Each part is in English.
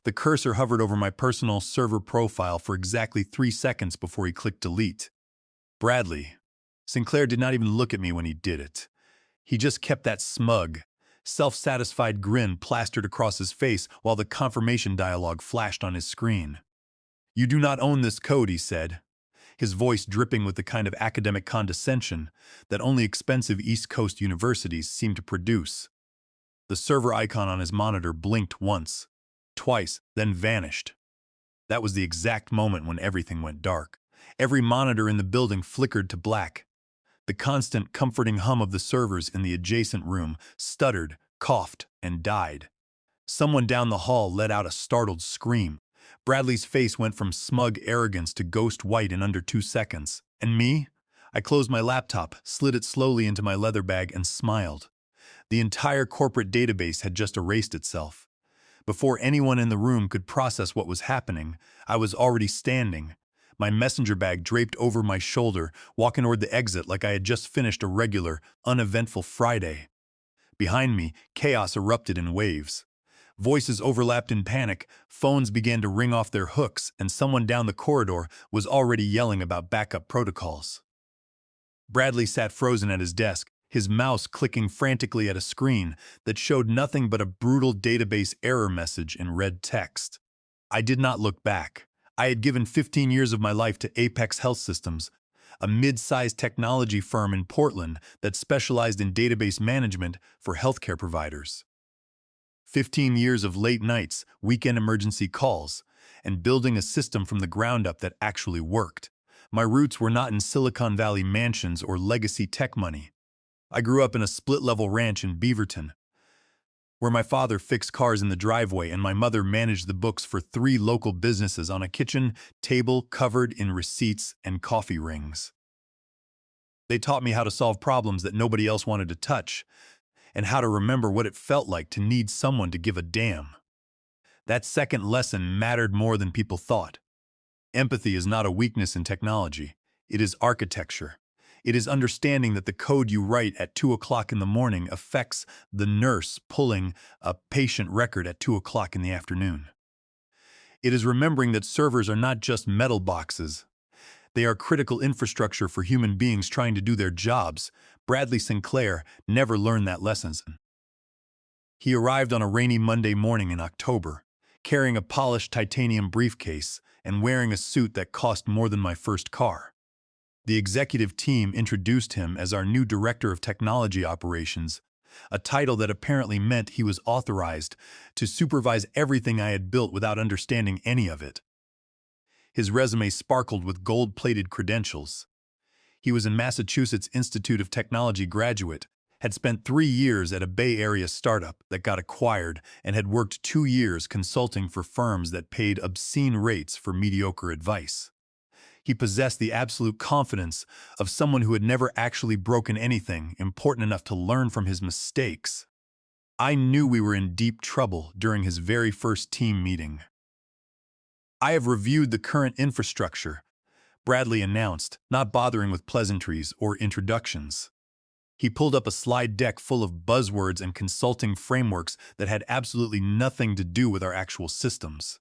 The cursor hovered over my personal server profile for exactly 3 seconds before he clicked delete. Bradley. Sinclair did not even look at me when he did it. He just kept that smug, self-satisfied grin plastered across his face while the confirmation dialogue flashed on his screen. "You do not own this code," he said, his voice dripping with the kind of academic condescension that only expensive East Coast universities seem to produce. The server icon on his monitor blinked once, twice, then vanished. That was the exact moment when everything went dark. Every monitor in the building flickered to black. The constant, comforting hum of the servers in the adjacent room stuttered, coughed, and died. Someone down the hall let out a startled scream. Bradley's face went from smug arrogance to ghost white in under 2 seconds. And me? I closed my laptop, slid it slowly into my leather bag, and smiled. The entire corporate database had just erased itself. Before anyone in the room could process what was happening, I was already standing, my messenger bag draped over my shoulder, walking toward the exit like I had just finished a regular, uneventful Friday. Behind me, chaos erupted in waves. Voices overlapped in panic, phones began to ring off their hooks, and someone down the corridor was already yelling about backup protocols. Bradley sat frozen at his desk, his mouse clicking frantically at a screen that showed nothing but a brutal database error message in red text. I did not look back. I had given 15 years of my life to Apex Health Systems, a mid-sized technology firm in Portland that specialized in database management for healthcare providers. 15 years of late nights, weekend emergency calls, and building a system from the ground up that actually worked. My roots were not in Silicon Valley mansions or legacy tech money. I grew up in a split-level ranch in Beaverton, where my father fixed cars in the driveway and my mother managed the books for 3 local businesses on a kitchen table covered in receipts and coffee rings. They taught me how to solve problems that nobody else wanted to touch, and how to remember what it felt like to need someone to give a damn. That second lesson mattered more than people thought. Empathy is not a weakness in technology. It is architecture. It is understanding that the code you write at 2 o'clock in the morning affects the nurse pulling a patient record at 2 o'clock in the afternoon. It is remembering that servers are not just metal boxes. They are critical infrastructure for human beings trying to do their jobs. Bradley Sinclair never learned that lesson. He arrived on a rainy Monday morning in October, carrying a polished titanium briefcase and wearing a suit that cost more than my first car. The executive team introduced him as our new Director of Technology Operations, a title that apparently meant he was authorized to supervise everything I had built without understanding any of it. His resume sparkled with gold-plated credentials. He was a Massachusetts Institute of Technology graduate, had spent 3 years at a Bay Area startup that got acquired, and had worked 2 years consulting for firms that paid obscene rates for mediocre advice. He possessed the absolute confidence of someone who had never actually broken anything important enough to learn from his mistakes. I knew we were in deep trouble during his very first team meeting. "I have reviewed the current infrastructure," Bradley announced, not bothering with pleasantries or introductions. He pulled up a slide deck full of buzzwords and consulting frameworks that had absolutely nothing to do with our actual systems.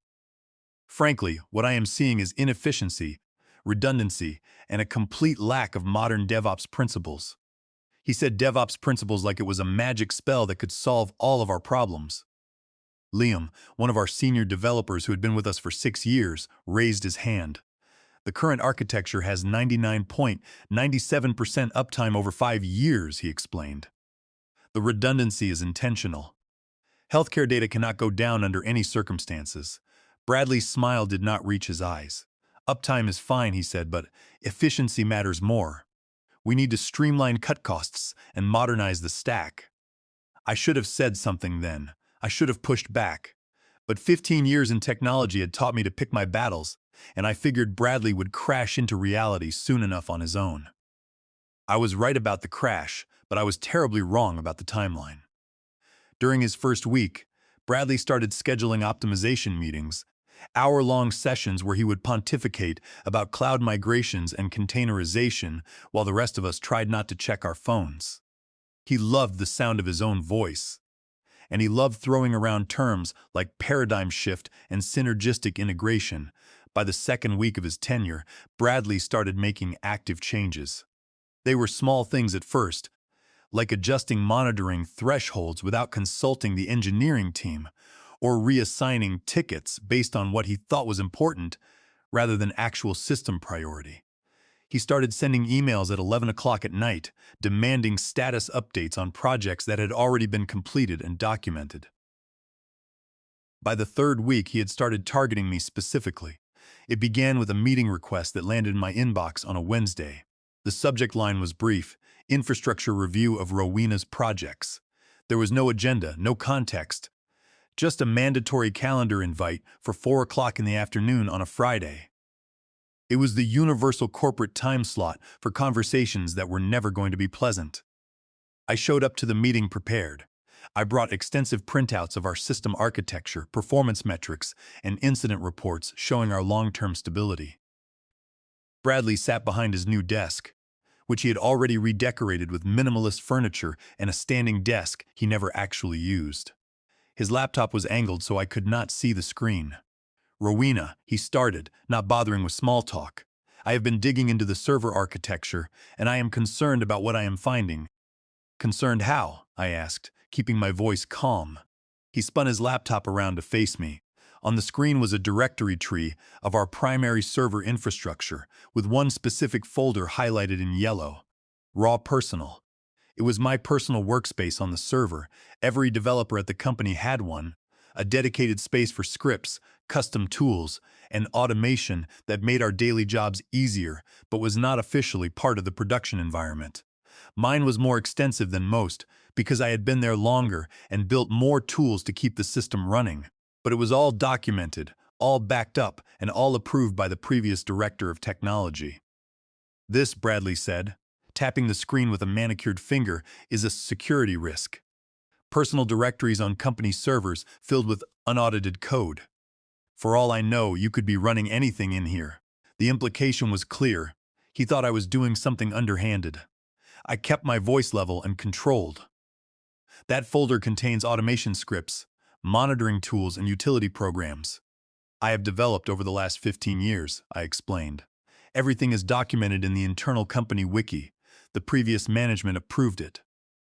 "Frankly, what I am seeing is inefficiency, redundancy, and a complete lack of modern DevOps principles." He said DevOps principles like it was a magic spell that could solve all of our problems. Liam, one of our senior developers who had been with us for 6 years, raised his hand. "The current architecture has 99.97% uptime over 5 years, he explained. "The redundancy is intentional. Healthcare data cannot go down under any circumstances." Bradley's smile did not reach his eyes. "Uptime is fine," he said, "but efficiency matters more. We need to streamline cut costs and modernize the stack." I should have said something then. I should have pushed back. But 15 years in technology had taught me to pick my battles, and I figured Bradley would crash into reality soon enough on his own. I was right about the crash, but I was terribly wrong about the timeline. During his first week, Bradley started scheduling optimization meetings, hour-long sessions where he would pontificate about cloud migrations and containerization while the rest of us tried not to check our phones. He loved the sound of his own voice. and he loved throwing around terms like paradigm shift and synergistic integration. By the second week of his tenure, Bradley started making active changes. They were small things at first, like adjusting monitoring thresholds without consulting the engineering team, or reassigning tickets based on what he thought was important rather than actual system priority. He started sending emails at 11 o'clock at night, demanding status updates on projects that had already been completed and documented. By the third week, he had started targeting me specifically. It began with a meeting request that landed in my inbox on a Wednesday. The subject line was brief: infrastructure review of Rowena's projects. There was no agenda, no context, just a mandatory calendar invite for 4 o'clock in the afternoon on a Friday. It was the universal corporate time slot for conversations that were never going to be pleasant. I showed up to the meeting prepared. I brought extensive printouts of our system architecture, performance metrics, and incident reports showing our long-term stability. Bradley sat behind his new desk, which he had already redecorated with minimalist furniture and a standing desk he never actually used. His laptop was angled so I could not see the screen. "Rowena," he started, not bothering with small talk. "I have been digging into the server architecture, and I am concerned about what I am finding." "Concerned how?" I asked, keeping my voice calm. He spun his laptop around to face me. On the screen was a directory tree of our primary server infrastructure, with one specific folder highlighted in yellow: Raw Personal. It was my personal workspace on the server. Every developer at the company had one, a dedicated space for scripts, custom tools, and automation that made our daily jobs easier, but was not officially part of the production environment. Mine was more extensive than most because I had been there longer and built more tools to keep the system running. But it was all documented, all backed up, and all approved by the previous director of technology. "This," Bradley said, tapping the screen with a manicured finger, "is a security risk. Personal directories on company servers filled with unaudited code. For all I know, you could be running anything in here." The implication was clear. He thought I was doing something underhanded. I kept my voice level and controlled. "That folder contains automation scripts, monitoring tools, and utility programs I have developed over the last 15 years, I explained. "Everything is documented in the internal company wiki. The previous management approved it.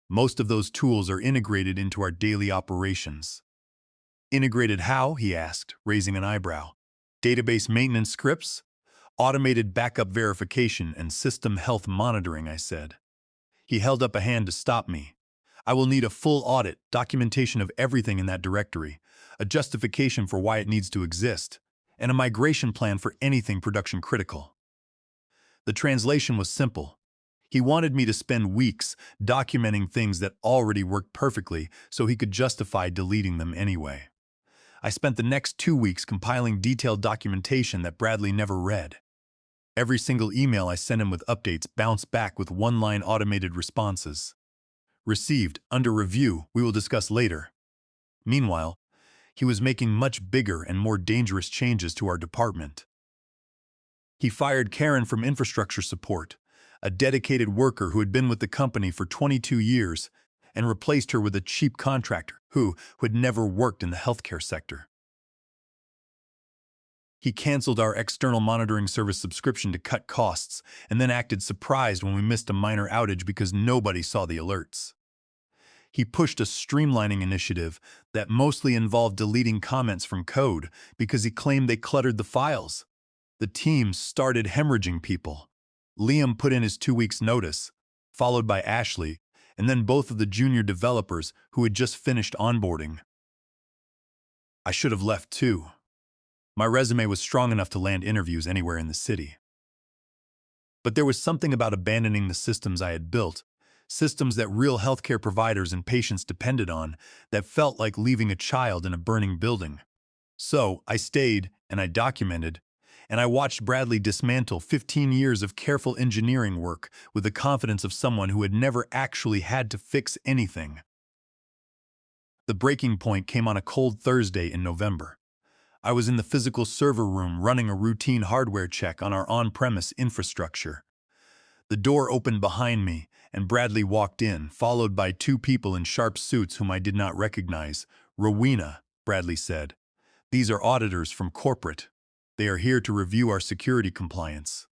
Most of those tools are integrated into our daily operations." "Integrated how?" he asked, raising an eyebrow. "Database maintenance scripts? Automated backup verification and system health monitoring," I said. He held up a hand to stop me. "I will need a full audit, documentation of everything in that directory, a justification for why it needs to exist, and a migration plan for anything production critical." The translation was simple. He wanted me to spend weeks documenting things that already worked perfectly so he could justify deleting them anyway. I spent the next 2 weeks compiling detailed documentation that Bradley never read. Every single email I sent him with updates bounced back with one-line automated responses. "Received, under review, we will discuss later." Meanwhile, he was making much bigger and more dangerous changes to our department. He fired Karen from infrastructure support, a dedicated worker who had been with the company for 22 years, and replaced her with a cheap contractor who had never worked in the healthcare sector. He canceled our external monitoring service subscription to cut costs, and then acted surprised when we missed a minor outage because nobody saw the alerts. He pushed a streamlining initiative that mostly involved deleting comments from code because he claimed they cluttered the files. The team started hemorrhaging people. Liam put in his 2 weeks' notice, followed by Ashley, and then both of the junior developers who had just finished onboarding. I should have left too. My resume was strong enough to land interviews anywhere in the city. But there was something about abandoning the systems I had built, systems that real healthcare providers and patients depended on, that felt like leaving a child in a burning building. So I stayed, and I documented, and I watched Bradley dismantle 15 years of careful engineering work with the confidence of someone who had never actually had to fix anything. The breaking point came on a cold Thursday in November. I was in the physical server room running a routine hardware check on our on-premise infrastructure. The door opened behind me, and Bradley walked in, followed by two people in sharp suits whom I did not recognize. "Rowena," Bradley said. "These are auditors from corporate. They are here to review our security compliance."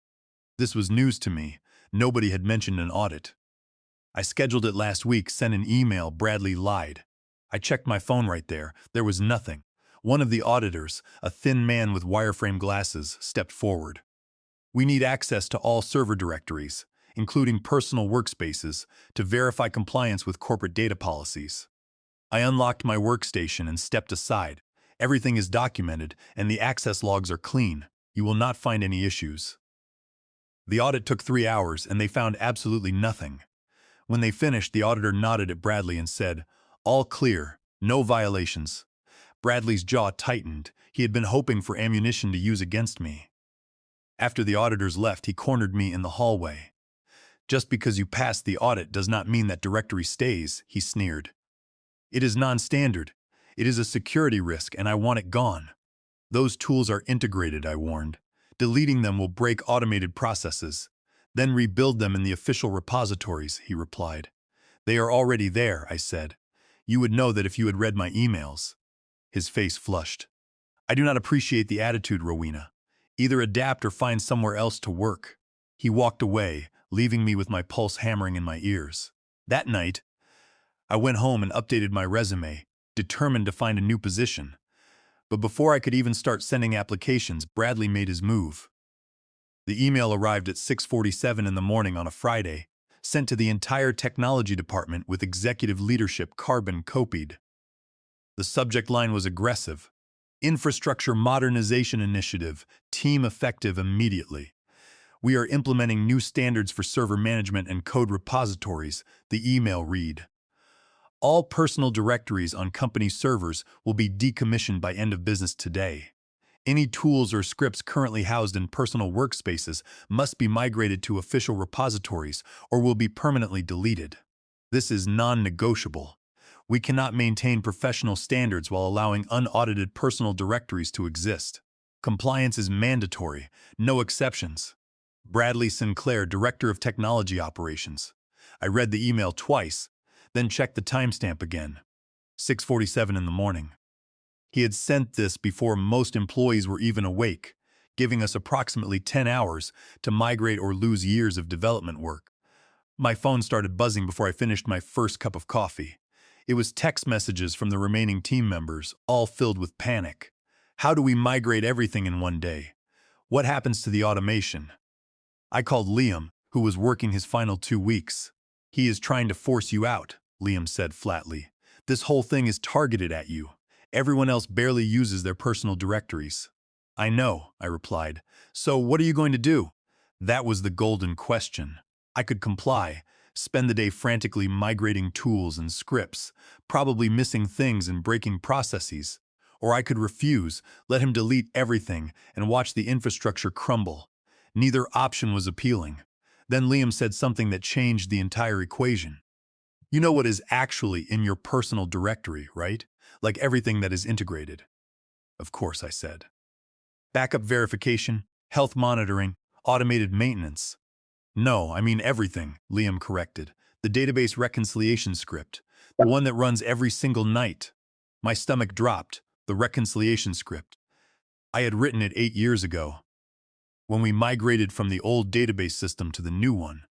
This was news to me. Nobody had mentioned an audit. "I scheduled it last week, sent an email," Bradley lied. I checked my phone right there. There was nothing. One of the auditors, a thin man with wireframe glasses, stepped forward. "We need access to all server directories, including personal workspaces, to verify compliance with corporate data policies." I unlocked my workstation and stepped aside. "Everything is documented, and the access logs are clean. You will not find any issues." The audit took 3 hours, and they found absolutely nothing. When they finished, the auditor nodded at Bradley and said, "All clear, no violations." Bradley's jaw tightened. He had been hoping for ammunition to use against me. After the auditors left, he cornered me in the hallway. "Just because you passed the audit does not mean that directory stays," he sneered. "It is non-standard. It is a security risk, and I want it gone." "Those tools are integrated," I warned. "Deleting them will break automated processes. Then rebuild them in the official repositories," he replied. "They are already there," I said. "You would know that if you had read my emails." His face flushed. "I do not appreciate the attitude, Rowena. Either adapt or find somewhere else to work." He walked away, leaving me with my pulse hammering in my ears. That night, I went home and updated my resume, determined to find a new position. But before I could even start sending applications, Bradley made his move. The email arrived at 6:47 in the morning on a Friday, sent to the entire technology department with executive leadership carbon copied. The subject line was aggressive. "Infrastructure Modernization Initiative, team effective immediately. We are implementing new standards for server management and code repositories," the email read. "All personal directories on company servers will be decommissioned by end of business today. Any tools or scripts currently housed in personal workspaces must be migrated to official repositories or will be permanently deleted. This is non-negotiable. We cannot maintain professional standards while allowing unaudited personal directories to exist. Compliance is mandatory, no exceptions. Bradley Sinclair, Director of Technology Operations." I read the email twice, then checked the timestamp again. 6:47 in the morning. He had sent this before most employees were even awake, giving us approximately 10 hours to migrate or lose years of development work. My phone started buzzing before I finished my first cup of coffee. It was text messages from the remaining team members, all filled with panic. How do we migrate everything in one day? What happens to the automation? I called Liam, who was working his final 2 weeks. "He is trying to force you out," Liam said flatly. "This whole thing is targeted at you. Everyone else barely uses their personal directories." "I know," I replied. "So what are you going to do?" That was the golden question. I could comply, spend the day frantically migrating tools and scripts, probably missing things and breaking processes. Or I could refuse, let him delete everything, and watch the infrastructure crumble. Neither option was appealing. Then Liam said something that changed the entire equation. "You know what is actually in your personal directory, right? Like everything that is integrated." "Of course," I said. "Backup verification, health monitoring, automated maintenance." "No, I mean everything," Liam corrected. "The database reconciliation script, the one that runs every single night." My stomach dropped. The reconciliation script. I had written it 8 years ago. When we migrated from the old database system to the new one,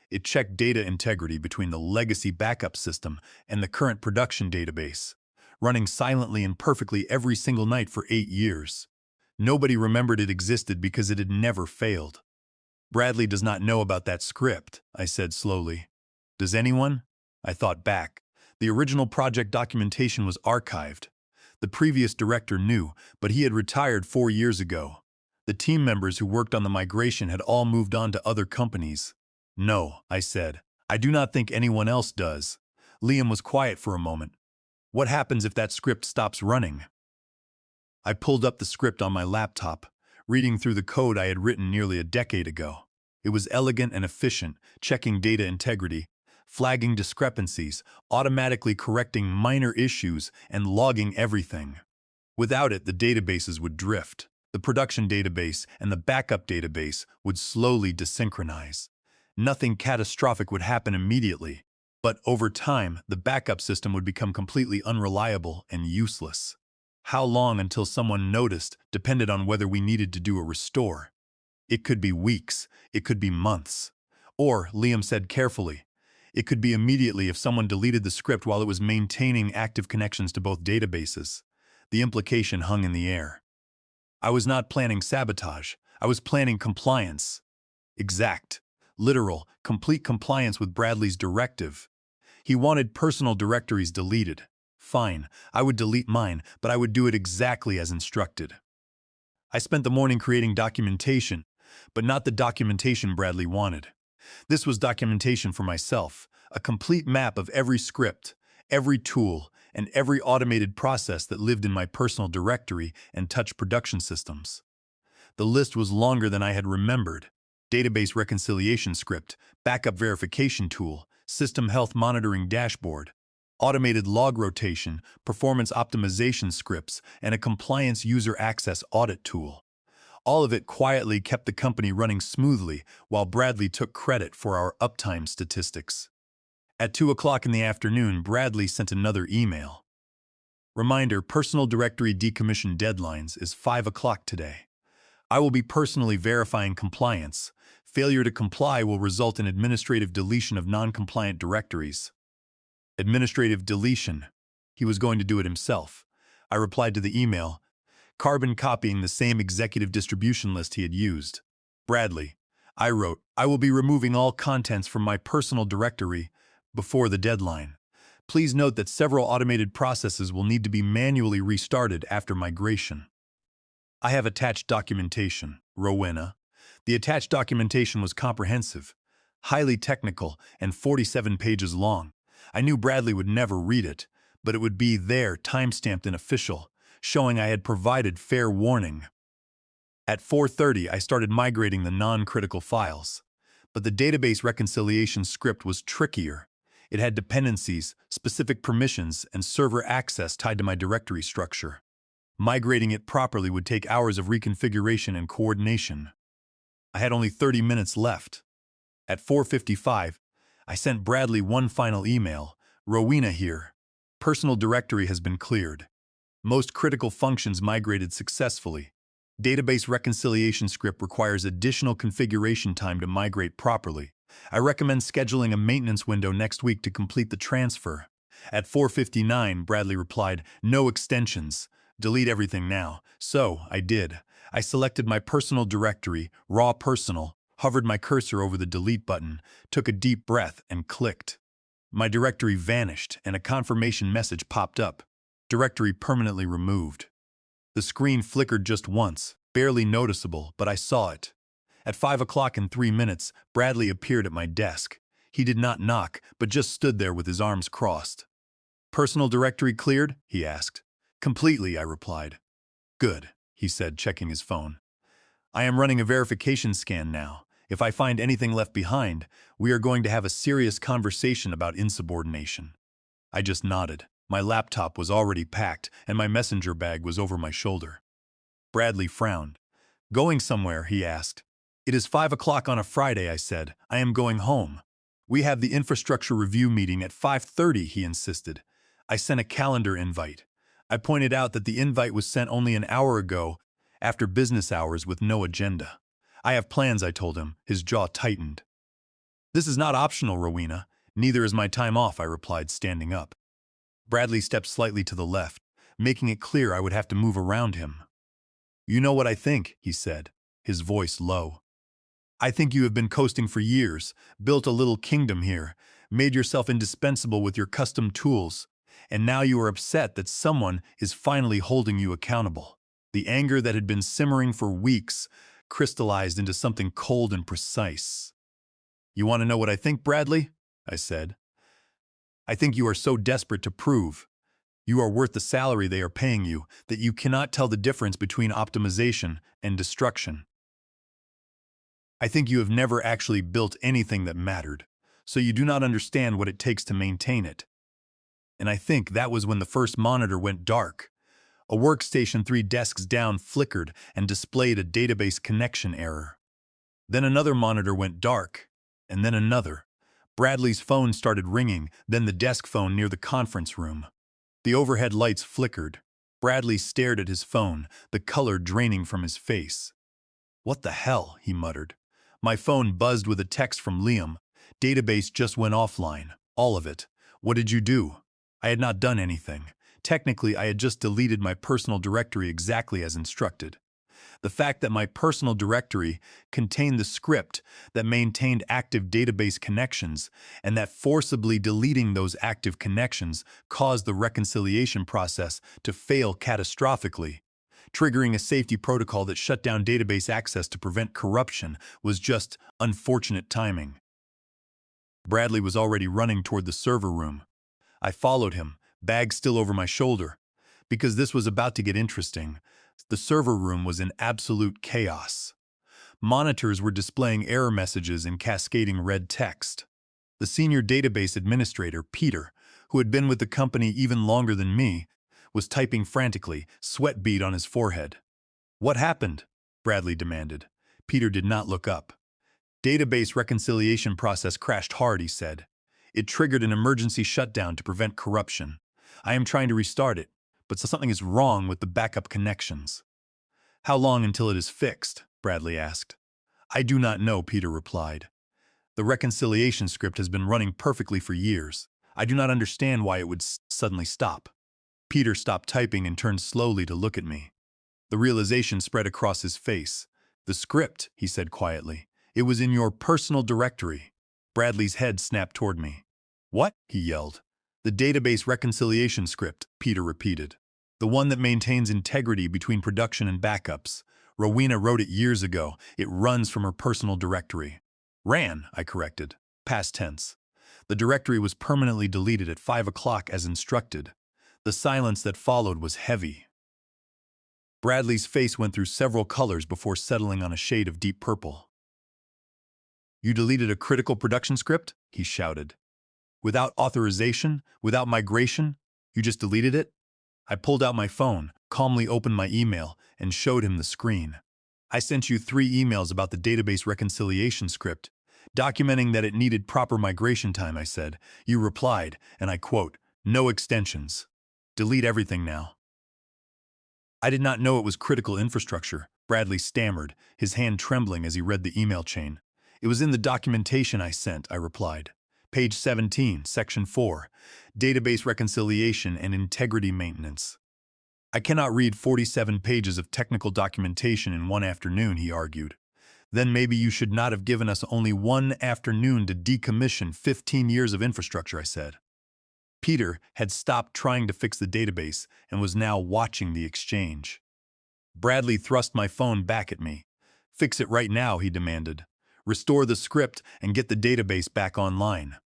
it checked data integrity between the legacy backup system and the current production database, running silently and perfectly every single night for 8 years. Nobody remembered it existed because it had never failed. "Bradley does not know about that script," I said slowly. "Does anyone?" I thought back. The original project documentation was archived. The previous director knew, but he had retired 4 years ago. The team members who worked on the migration had all moved on to other companies. "No," I said. "I do not think anyone else does." Liam was quiet for a moment. "What happens if that script stops running?" I pulled up the script on my laptop, reading through the code I had written nearly a decade ago. It was elegant and efficient, checking data integrity, flagging discrepancies, automatically correcting minor issues, and logging everything. Without it, the databases would drift. The production database and the backup database would slowly desynchronize. Nothing catastrophic would happen immediately, but over time, the backup system would become completely unreliable and useless. How long until someone noticed depended on whether we needed to do a restore. It could be weeks, it could be months. Or, Liam said carefully, it could be immediately if someone deleted the script while it was maintaining active connections to both databases. The implication hung in the air. I was not planning sabotage, I was planning compliance. Exact, literal, complete compliance with Bradley's directive. He wanted personal directories deleted. Fine, I would delete mine, but I would do it exactly as instructed. I spent the morning creating documentation, but not the documentation Bradley wanted. This was documentation for myself, a complete map of every script, every tool, and every automated process that lived in my personal directory and touched production systems. The list was longer than I had remembered. Database reconciliation script, backup verification tool, system health monitoring dashboard, automated log rotation, performance optimization scripts, and a compliance user access audit tool. All of it quietly kept the company running smoothly while Bradley took credit for our uptime statistics. At 2 o'clock in the afternoon, Bradley sent another email. Reminder, personal directory decommission deadlines is 5 o'clock today. I will be personally verifying compliance. Failure to comply will result in administrative deletion of non-compliant directories. Administrative deletion. He was going to do it himself. I replied to the email, carbon copying the same executive distribution list he had used. Bradley, I wrote, I will be removing all contents from my personal directory before the deadline. Please note that several automated processes will need to be manually restarted after migration. I have attached documentation, Rowena. The attached documentation was comprehensive, highly technical, and 47 pages long. I knew Bradley would never read it, but it would be there, time-stamped and official, showing I had provided fair warning. At 4:30, I started migrating the non-critical files. But the database reconciliation script was trickier. It had dependencies, specific permissions, and server access tied to my directory structure. Migrating it properly would take hours of reconfiguration and coordination. I had only 30 minutes left. At 4:55, I sent Bradley one final email. Rowena here. Personal directory has been cleared. Most critical functions migrated successfully. Database reconciliation script requires additional configuration time to migrate properly. I recommend scheduling a maintenance window next week to complete the transfer. At 4:59, Bradley replied, no extensions. Delete everything now. So, I did. I selected my personal directory, raw personal, hovered my cursor over the delete button, took a deep breath, and clicked. My directory vanished, and a confirmation message popped up. Directory permanently removed. The screen flickered just once, barely noticeable, but I saw it. At 5 o'clock and 3 minutes, Bradley appeared at my desk. He did not knock, but just stood there with his arms crossed. Personal directory cleared? He asked. Completely, I replied. Good, he said, checking his phone. I am running a verification scan now. If I find anything left behind, we are going to have a serious conversation about insubordination. I just nodded. My laptop was already packed, and my messenger bag was over my shoulder. Bradley frowned. Going somewhere, he asked. It is 5 o'clock on a Friday, I said. I am going home. We have the infrastructure review meeting at 5:30, he insisted. I sent a calendar invite. I pointed out that the invite was sent only an hour ago, after business hours with no agenda. I have plans, I told him. His jaw tightened. This is not optional, Rowena. Neither is my time off, I replied, standing up. Bradley stepped slightly to the left, making it clear I would have to move around him. You know what I think, he said, his voice low. I think you have been coasting for years, built a little kingdom here, made yourself indispensable with your custom tools, and now you are upset that someone is finally holding you accountable. The anger that had been simmering for weeks crystallized into something cold and precise. You want to know what I think, Bradley? I said. I think you are so desperate to prove you are worth the salary they are paying you that you cannot tell the difference between optimization and destruction. I think you have never actually built anything that mattered, so you do not understand what it takes to maintain it. And I think that was when the first monitor went dark. A workstation 3 desks down flickered and displayed a database connection error. Then another monitor went dark, and then another. Bradley's phone started ringing, then the desk phone near the conference room. The overhead lights flickered. Bradley stared at his phone, the color draining from his face. "What the hell?" he muttered. My phone buzzed with a text from Liam. "Database just went offline. All of it. What did you do?" I had not done anything. Technically, I had just deleted my personal directory exactly as instructed. The fact that my personal directory contained the script that maintained active database connections and that forcibly deleting those active connections caused the reconciliation process to fail catastrophically, triggering a safety protocol that shut down database access to prevent corruption, was just unfortunate timing. Bradley was already running toward the server room. I followed him, bag still over my shoulder. Because this was about to get interesting, the server room was in absolute chaos. Monitors were displaying error messages in cascading red text. The senior database administrator, Peter, who had been with the company even longer than me, was typing frantically, sweat bead on his forehead. "What happened?" Bradley demanded. Peter did not look up. "Database reconciliation process crashed hard," he said. "It triggered an emergency shutdown to prevent corruption. I am trying to restart it, but something is wrong with the backup connections." "How long until it is fixed?" Bradley asked. "I do not know," Peter replied. "The reconciliation script has been running perfectly for years. I do not understand why it would suddenly stop." Peter stopped typing and turned slowly to look at me. The realization spread across his face. "The script," he said quietly. "It was in your personal directory." Bradley's head snapped toward me. "What?" he yelled. "The database reconciliation script," Peter repeated. "The one that maintains integrity between production and backups. Rowena wrote it years ago. It runs from her personal directory." "Ran," I corrected. Past tense. "The directory was permanently deleted at 5 o'clock as instructed." The silence that followed was heavy. Bradley's face went through several colors before settling on a shade of deep purple. "You deleted a critical production script?" he shouted. "Without authorization? Without migration? You just deleted it?" I pulled out my phone, calmly opened my email, and showed him the screen. "I sent you 3 emails about the database reconciliation script, documenting that it needed proper migration time," I said. "You replied, and I quote, 'No extensions. Delete everything now.'" "I did not know it was critical infrastructure," Bradley stammered, his hand trembling as he read the email chain. "It was in the documentation I sent," I replied. "Page 17, Section 4, Database Reconciliation and Integrity Maintenance." "I cannot read 47 pages of technical documentation in one afternoon," he argued. "Then maybe you should not have given us only one afternoon to decommission 15 years of infrastructure," I said. Peter had stopped trying to fix the database and was now watching the exchange. Bradley thrust my phone back at me. "Fix it right now," he demanded. "Restore the script and get the database back online."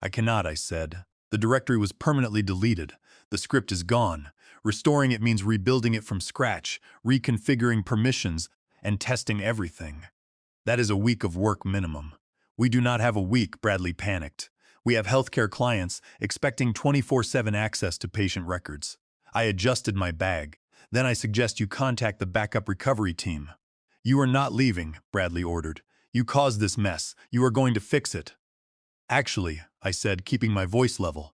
"I cannot," I said. "The directory was permanently deleted. The script is gone. Restoring it means rebuilding it from scratch, reconfiguring permissions, and testing everything. That is a week of work minimum." "We do not have a week," Bradley panicked. "We have healthcare clients expecting 24/7 access to patient records." I adjusted my bag. "Then I suggest you contact the backup recovery team." "You are not leaving," Bradley ordered. "You caused this mess. You are going to fix it." "Actually," I said, keeping my voice level,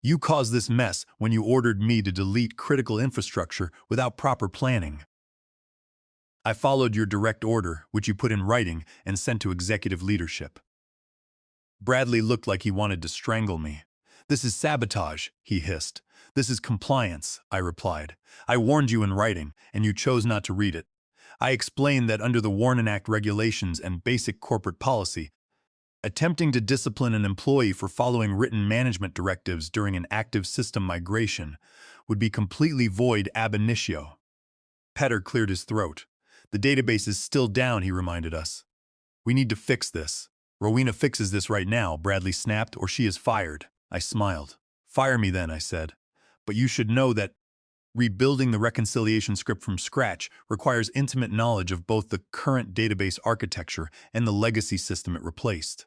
"you caused this mess when you ordered me to delete critical infrastructure without proper planning. I followed your direct order, which you put in writing and sent to executive leadership." Bradley looked like he wanted to strangle me. "This is sabotage," he hissed. "This is compliance," I replied. "I warned you in writing, and you chose not to read it. I explained that under the Warren Act regulations and basic corporate policy, attempting to discipline an employee for following written management directives during an active system migration would be completely void ab initio." Petter cleared his throat. "The database is still down," he reminded us. "We need to fix this." "Rowena fixes this right now," Bradley snapped, "or she is fired." I smiled. "Fire me then," I said. "But you should know that rebuilding the reconciliation script from scratch requires intimate knowledge of both the current database architecture and the legacy system it replaced.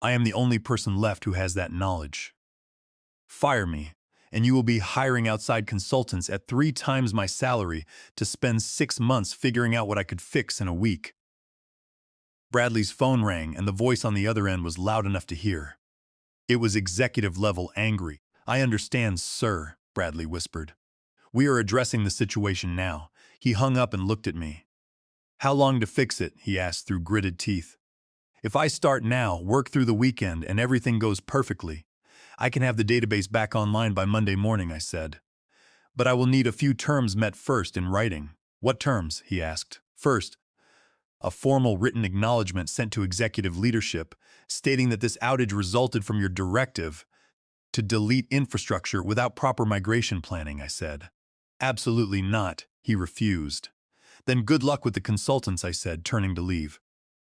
I am the only person left who has that knowledge." "Fire me, and you will be hiring outside consultants at 3 times my salary to spend 6 months figuring out what I could fix in a week." Bradley's phone rang, and the voice on the other end was loud enough to hear. It was executive-level angry. "I understand, sir," Bradley whispered. "We are addressing the situation now." He hung up and looked at me. "How long to fix it?" he asked through gritted teeth. "If I start now, work through the weekend, and everything goes perfectly, I can have the database back online by Monday morning," I said. "But I will need a few terms met first in writing." "What terms?" he asked. "First, a formal written acknowledgement sent to executive leadership stating that this outage resulted from your directive to delete infrastructure without proper migration planning," I said. "Absolutely not," he refused. "Then good luck with the consultants," I said, turning to leave.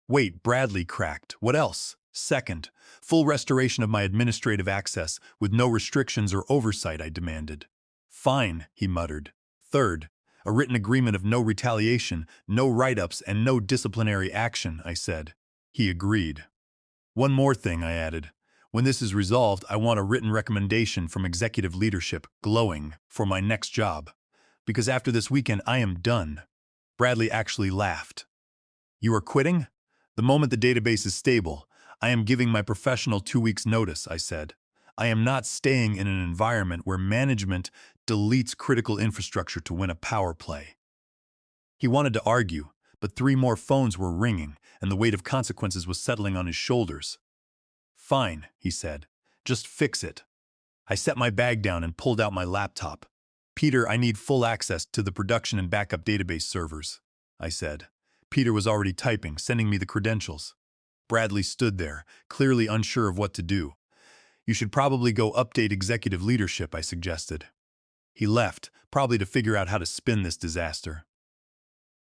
"Wait," Bradley cracked. "What else?" "Second, full restoration of my administrative access with no restrictions or oversight," I demanded. "Fine," he muttered. "Third, a written agreement of no retaliation, no write-ups, and no disciplinary action," I said. He agreed. "One more thing," I added. "When this is resolved, I want a written recommendation from executive leadership, glowing, for my next job. Because after this weekend, I am done." Bradley actually laughed. "You are quitting?" "The moment the database is stable, I am giving my professional 2 weeks' notice," I said. "I am not staying in an environment where management deletes critical infrastructure to win a power play." He wanted to argue, but 3 more phones were ringing, and the weight of consequences was settling on his shoulders. "Fine," he said. "Just fix it." I set my bag down and pulled out my laptop. "Peter, I need full access to the production and backup database servers," I said. Peter was already typing, sending me the credentials. Bradley stood there, clearly unsure of what to do. "You should probably go update executive leadership," I suggested. He left, probably to figure out how to spin this disaster.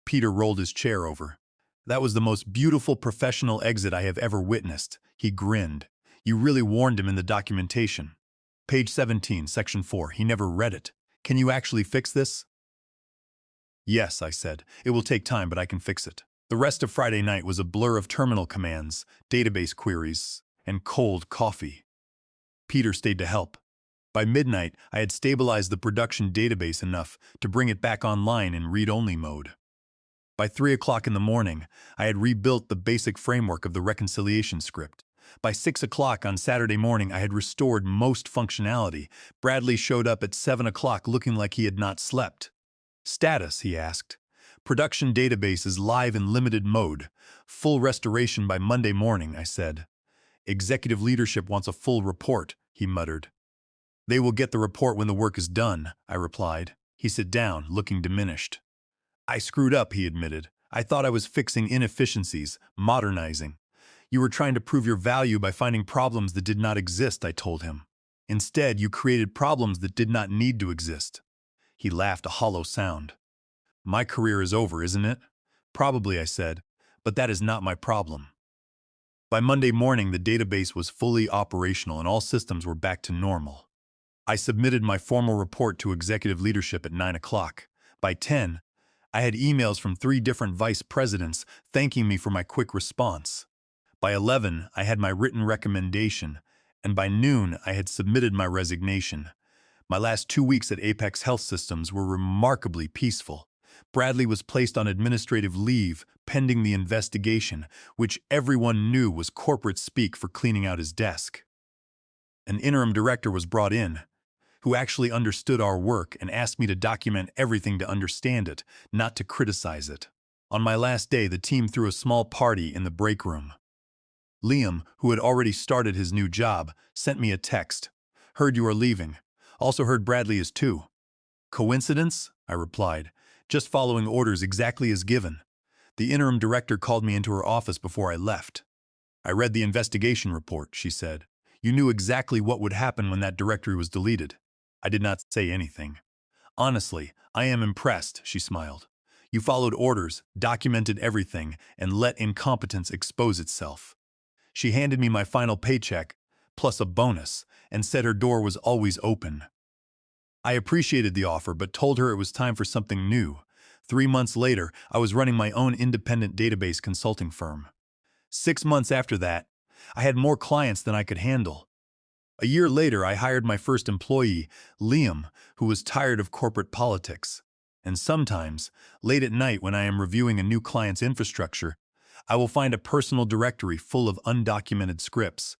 Peter rolled his chair over. "That was the most beautiful professional exit I have ever witnessed," he grinned. "You really warned him in the documentation. Page 17, Section 4. He never read it. Can you actually fix this?" "Yes," I said. "It will take time, but I can fix it." The rest of Friday night was a blur of terminal commands, database queries, and cold coffee. Peter stayed to help. By midnight, I had stabilized the production database enough to bring it back online in read-only mode. By 3 o'clock in the morning, I had rebuilt the basic framework of the reconciliation script. By 6 o'clock on Saturday morning, I had restored most functionality. Bradley showed up at 7 o'clock looking like he had not slept. "Status," he asked. "Production database is live in limited mode. Full restoration by Monday morning," I said. "Executive leadership wants a full report," he muttered. "They will get the report when the work is done," I replied. He sat down, looking diminished. "I screwed up," he admitted. "I thought I was fixing inefficiencies, modernizing. You were trying to prove your value by finding problems that did not exist," I told him. "Instead, you created problems that did not need to exist." He laughed a hollow sound. "My career is over, isn't it?" "Probably," I said, "but that is not my problem." By Monday morning, the database was fully operational and all systems were back to normal. I submitted my formal report to executive leadership at 9 o'clock. By 10, I had emails from 3 different vice presidents thanking me for my quick response. By 11, I had my written recommendation, and by noon, I had submitted my resignation. My last 2 weeks at Apex Health Systems were remarkably peaceful. Bradley was placed on administrative leave pending the investigation, which everyone knew was corporate speak for cleaning out his desk. An interim director was brought in, who actually understood our work and asked me to document everything to understand it, not to criticize it. On my last day, the team threw a small party in the break room. Liam, who had already started his new job, sent me a text. "Heard you are leaving. Also heard Bradley is too." "Coincidence?" I replied, just following orders exactly as given. The interim director called me into her office before I left. "I read the investigation report," she said. "You knew exactly what would happen when that directory was deleted." I did not say anything. "Honestly, I am impressed," she smiled. "You followed orders, documented everything, and let incompetence expose itself." She handed me my final paycheck, plus a bonus, and said her door was always open. I appreciated the offer, but told her it was time for something new. 3 months later, I was running my own independent database consulting firm. 6 months after that, I had more clients than I could handle. A year later, I hired my first employee, Liam, who was tired of corporate politics. And sometimes, late at night when I am reviewing a new client's infrastructure, I will find a personal directory full of undocumented scripts.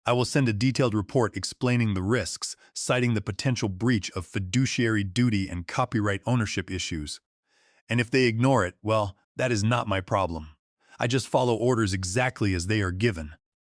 I will send a detailed report explaining the risks, citing the potential breach of fiduciary duty and copyright ownership issues. And if they ignore it, well, that is not my problem. I just follow orders exactly as they are given.